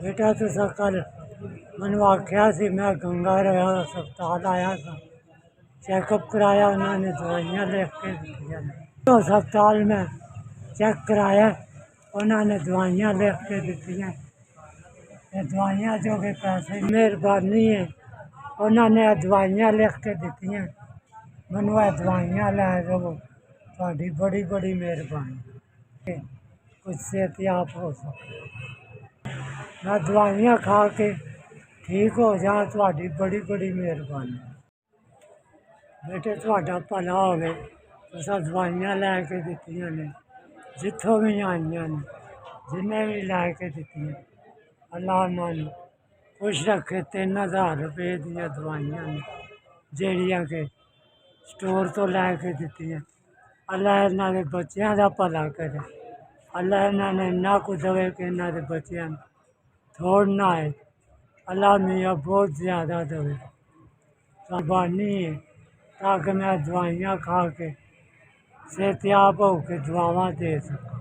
बेटा तुसा कल मैनू आख्या सी मैं गंगा रहा हस्पताल आया था, चैकअप कराया, उन्होंने दवाइयाँ लिख के दित्तियां ने। हस्पताल में चेक कराया, उन्होंने दवाइयाँ लिख के दित्तियां। दवाइयाँ जो कि पैसे मेहरबानी है, उन्होंने दवाइयाँ लिख के दित्तियां। मैनू दवाइयाँ लै दवो, तुहाडी बड़ी बड़ी मेहरबानी, कुछ सेहतयाब हो सके। मैं दवाइयाँ खा के ठीक हो जाए, तुहाडी बड़ी बड़ी मेहरबानी। बेटे तुहाडा भला होवे, तुसां दवाइयां लैके दित्तियां ने, जित्थों भी आइयां ने, जिन्हें भी लैके दित्तियां, अल्लाह उन्हां नूं खुश रखे। 3000 रुपए दियां दवाइयां ने जेह्ड़ियां कि स्टोर तो लैके दित्तियां। अल्लाह इन्हां दे बच्चेआं दा भला करे, अल्लाह इन्हां ने इन्ना कुछ देवे कि इन्हां दे बच्चेआं नूं थोड़ ना आए, अल्लाह मियाँ बहुत ज़्यादा देवे। मेहरबानी है ताकि मैं दवाइयाँ खा के सेहतयाब हो के दुआवां दे सकूँ।